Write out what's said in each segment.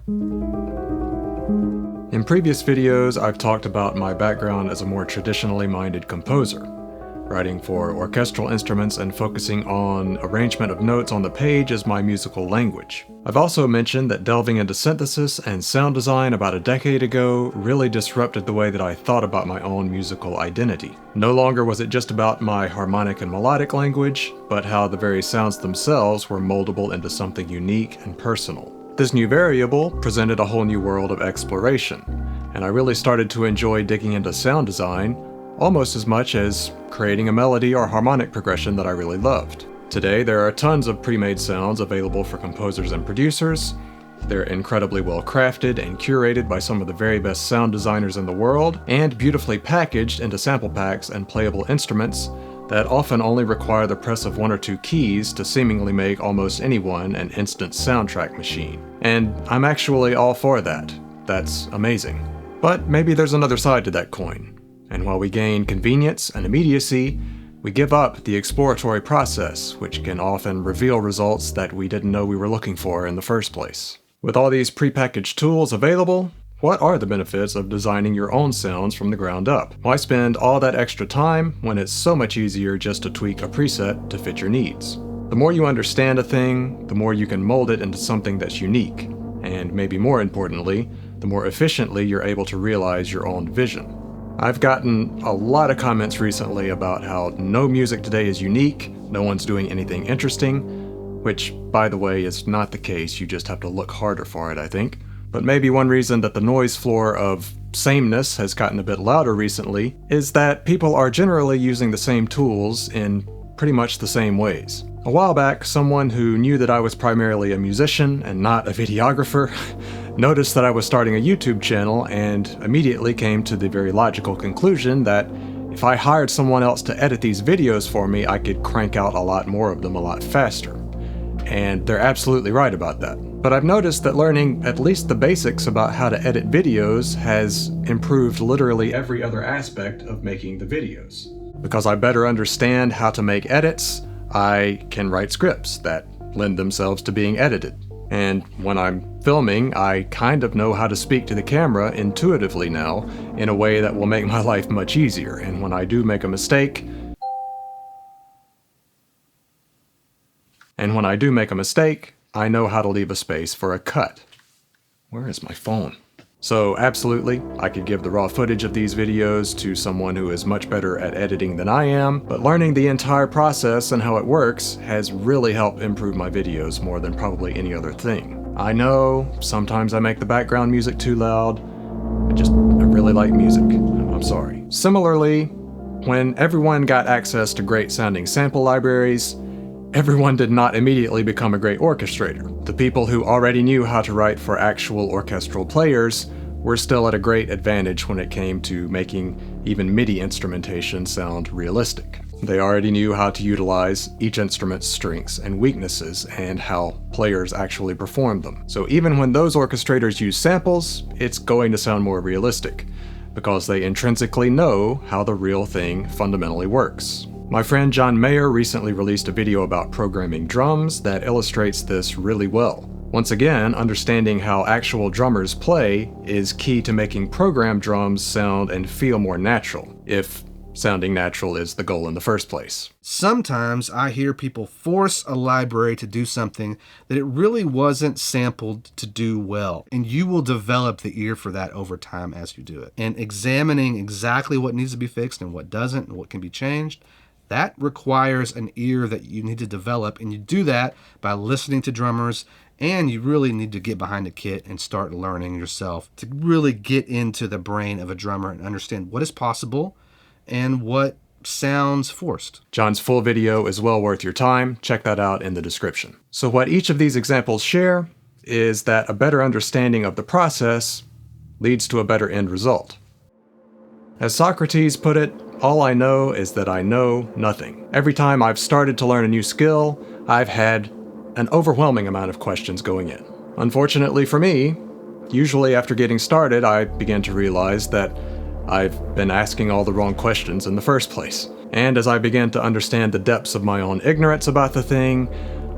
In previous videos, I've talked about my background as a more traditionally minded composer, writing for orchestral instruments and focusing on arrangement of notes on the page as my musical language. I've also mentioned that delving into synthesis and sound design about a decade ago really disrupted the way that I thought about my own musical identity. No longer was it just about my harmonic and melodic language, but how the very sounds themselves were moldable into something unique and personal. This new variable presented a whole new world of exploration, and I really started to enjoy digging into sound design almost as much as creating a melody or harmonic progression that I really loved. Today, there are tons of pre-made sounds available for composers and producers. They're incredibly well crafted and curated by some of the very best sound designers in the world, and beautifully packaged into sample packs and playable instruments that often only require the press of one or two keys to seemingly make almost anyone an instant soundtrack machine. And I'm actually all for that. That's amazing. But maybe there's another side to that coin. And while we gain convenience and immediacy, we give up the exploratory process, which can often reveal results that we didn't know we were looking for in the first place. With all these prepackaged tools available, what are the benefits of designing your own sounds from the ground up? Why spend all that extra time when it's so much easier just to tweak a preset to fit your needs? The more you understand a thing, the more you can mold it into something that's unique, and maybe more importantly, the more efficiently you're able to realize your own vision. I've gotten a lot of comments recently about how no music today is unique, no one's doing anything interesting, which, by the way, is not the case. You just have to look harder for it, I think. But maybe one reason that the noise floor of sameness has gotten a bit louder recently is that people are generally using the same tools in pretty much the same ways. A while back, someone who knew that I was primarily a musician and not a videographer noticed that I was starting a YouTube channel and immediately came to the very logical conclusion that if I hired someone else to edit these videos for me, I could crank out a lot more of them a lot faster. And they're absolutely right about that. But I've noticed that learning at least the basics about how to edit videos has improved literally every other aspect of making the videos. Because I better understand how to make edits, I can write scripts that lend themselves to being edited. And when I'm filming, I kind of know how to speak to the camera intuitively now in a way that will make my life much easier. And when I do make a mistake, I know how to leave a space for a cut. Where is my phone? So absolutely, I could give the raw footage of these videos to someone who is much better at editing than I am, but learning the entire process and how it works has really helped improve my videos more than probably any other thing. I know, sometimes I make the background music too loud. I really like music. I'm sorry. Similarly, when everyone got access to great sounding sample libraries, everyone did not immediately become a great orchestrator. The people who already knew how to write for actual orchestral players were still at a great advantage when it came to making even MIDI instrumentation sound realistic. They already knew how to utilize each instrument's strengths and weaknesses and how players actually perform them. So even when those orchestrators use samples, it's going to sound more realistic, because they intrinsically know how the real thing fundamentally works. My friend John Mayer recently released a video about programming drums that illustrates this really well. Once again, understanding how actual drummers play is key to making programmed drums sound and feel more natural, if sounding natural is the goal in the first place. Sometimes I hear people force a library to do something that it really wasn't sampled to do well, and you will develop the ear for that over time as you do it. And examining exactly what needs to be fixed and what doesn't and what can be changed, that requires an ear that you need to develop, and you do that by listening to drummers, and you really need to get behind the kit and start learning yourself to really get into the brain of a drummer and understand what is possible and what sounds forced. John's full video is well worth your time. Check that out in the description. So what each of these examples share is that a better understanding of the process leads to a better end result. As Socrates put it, all I know is that I know nothing. Every time I've started to learn a new skill, I've had an overwhelming amount of questions going in. Unfortunately for me, usually after getting started, I begin to realize that I've been asking all the wrong questions in the first place. And as I began to understand the depths of my own ignorance about the thing,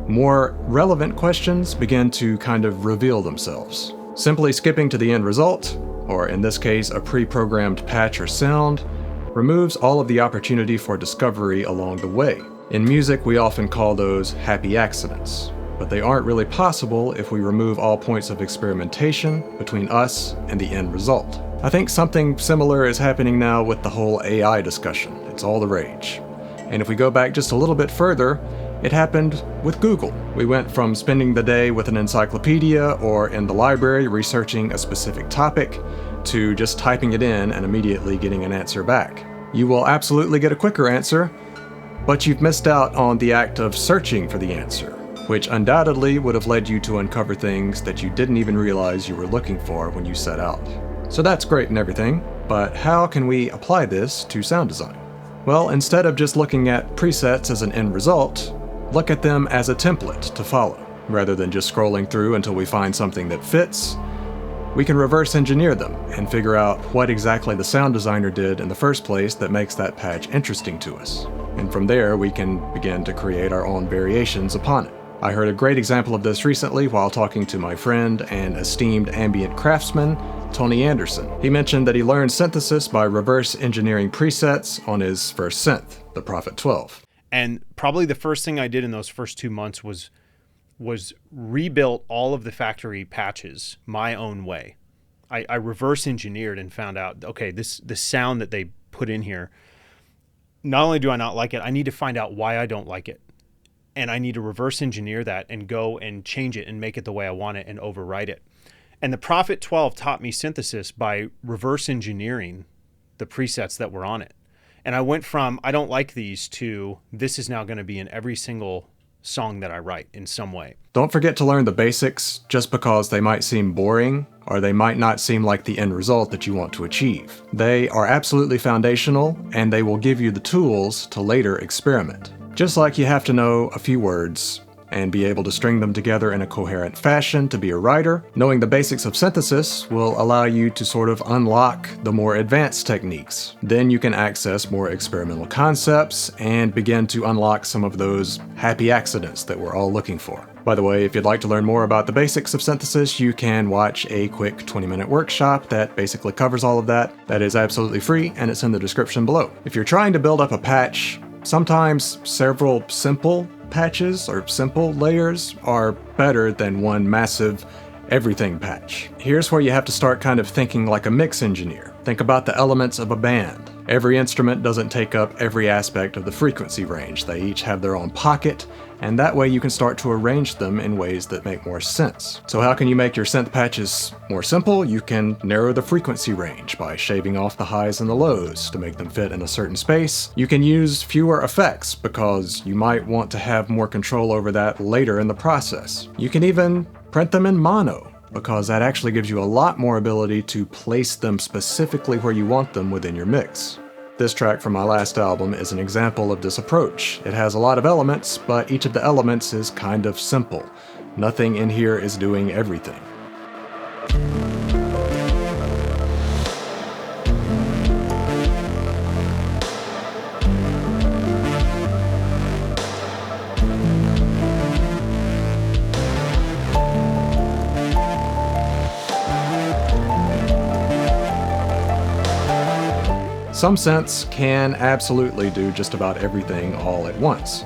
more relevant questions began to kind of reveal themselves. Simply skipping to the end result, or in this case a pre-programmed patch or sound, removes all of the opportunity for discovery along the way. In music, we often call those happy accidents, but they aren't really possible if we remove all points of experimentation between us and the end result. I think something similar is happening now with the whole AI discussion. It's all the rage. And if we go back just a little bit further, it happened with Google. We went from spending the day with an encyclopedia or in the library researching a specific topic to just typing it in and immediately getting an answer back. You will absolutely get a quicker answer, but you've missed out on the act of searching for the answer, which undoubtedly would have led you to uncover things that you didn't even realize you were looking for when you set out. So that's great and everything, but how can we apply this to sound design? Well, instead of just looking at presets as an end result, look at them as a template to follow. Rather than just scrolling through until we find something that fits, we can reverse engineer them and figure out what exactly the sound designer did in the first place that makes that patch interesting to us. And from there, we can begin to create our own variations upon it. I heard a great example of this recently while talking to my friend and esteemed ambient craftsman, Tony Anderson. He mentioned that he learned synthesis by reverse engineering presets on his first synth, the Prophet 12. And probably the first thing I did in those first 2 months was rebuilt all of the factory patches my own way. I reverse engineered and found out, okay, the sound that they put in here, not only do I not like it, I need to find out why I don't like it. And I need to reverse engineer that and go and change it and make it the way I want it and overwrite it. And the Prophet 12 taught me synthesis by reverse engineering the presets that were on it. And I went from, I don't like these, to this is now going to be in every single song that I write in some way. Don't forget to learn the basics just because they might seem boring or they might not seem like the end result that you want to achieve. They are absolutely foundational and they will give you the tools to later experiment. Just like you have to know a few words and be able to string them together in a coherent fashion to be a writer, knowing the basics of synthesis will allow you to sort of unlock the more advanced techniques. Then you can access more experimental concepts and begin to unlock some of those happy accidents that we're all looking for. By the way, if you'd like to learn more about the basics of synthesis, you can watch a quick 20-minute workshop that basically covers all of that. That is absolutely free and it's in the description below. If you're trying to build up a patch, sometimes several simple patches or simple layers are better than one massive everything patch. Here's where you have to start kind of thinking like a mix engineer. Think about the elements of a band. Every instrument doesn't take up every aspect of the frequency range. They each have their own pocket, and that way you can start to arrange them in ways that make more sense. So how can you make your synth patches more simple? You can narrow the frequency range by shaving off the highs and the lows to make them fit in a certain space. You can use fewer effects because you might want to have more control over that later in the process. You can even print them in mono, because that actually gives you a lot more ability to place them specifically where you want them within your mix. This track from my last album is an example of this approach. It has a lot of elements, but each of the elements is kind of simple. Nothing in here is doing everything. Some synths can absolutely do just about everything all at once,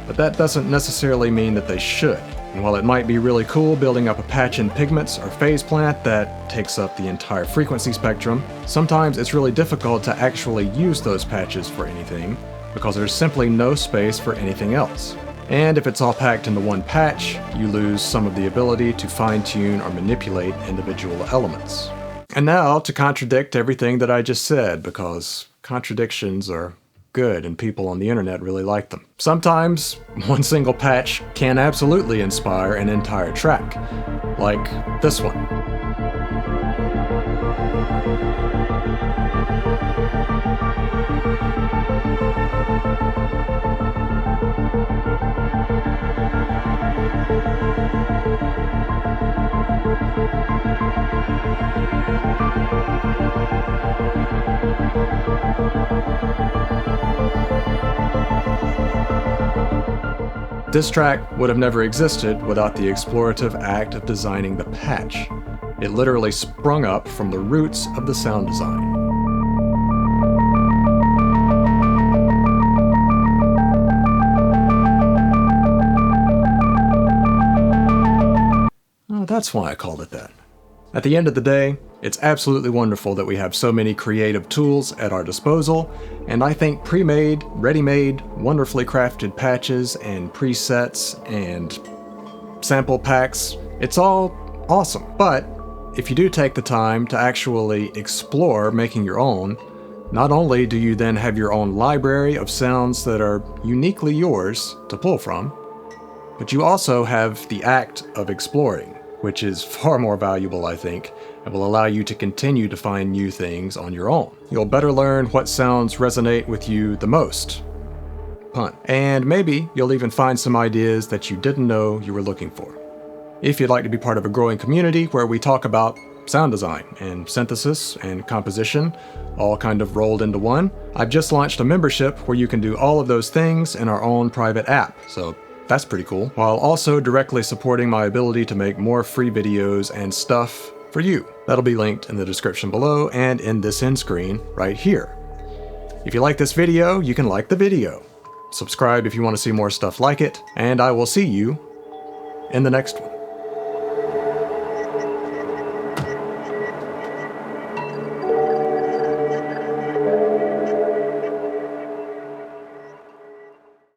but that doesn't necessarily mean that they should. And while it might be really cool building up a patch in pigments or phase plant that takes up the entire frequency spectrum, sometimes it's really difficult to actually use those patches for anything because there's simply no space for anything else. And if it's all packed into one patch, you lose some of the ability to fine-tune or manipulate individual elements. And now to contradict everything that I just said, because contradictions are good and people on the internet really like them. Sometimes one single patch can absolutely inspire an entire track, like this one. This track would have never existed without the explorative act of designing the patch. It literally sprung up from the roots of the sound design. Oh, that's why I called it that. At the end of the day, it's absolutely wonderful that we have so many creative tools at our disposal, and I think pre-made, ready-made, wonderfully crafted patches and presets and sample packs, it's all awesome. But if you do take the time to actually explore making your own, not only do you then have your own library of sounds that are uniquely yours to pull from, but you also have the act of exploring, which is far more valuable, I think, and will allow you to continue to find new things on your own. You'll better learn what sounds resonate with you the most. Pun. And maybe you'll even find some ideas that you didn't know you were looking for. If you'd like to be part of a growing community where we talk about sound design and synthesis and composition, all kind of rolled into one, I've just launched a membership where you can do all of those things in our own private app. So that's pretty cool, while also directly supporting my ability to make more free videos and stuff for you. That'll be linked in the description below and in this end screen right here. If you like this video, you can like the video. Subscribe if you want to see more stuff like it, and I will see you in the next one.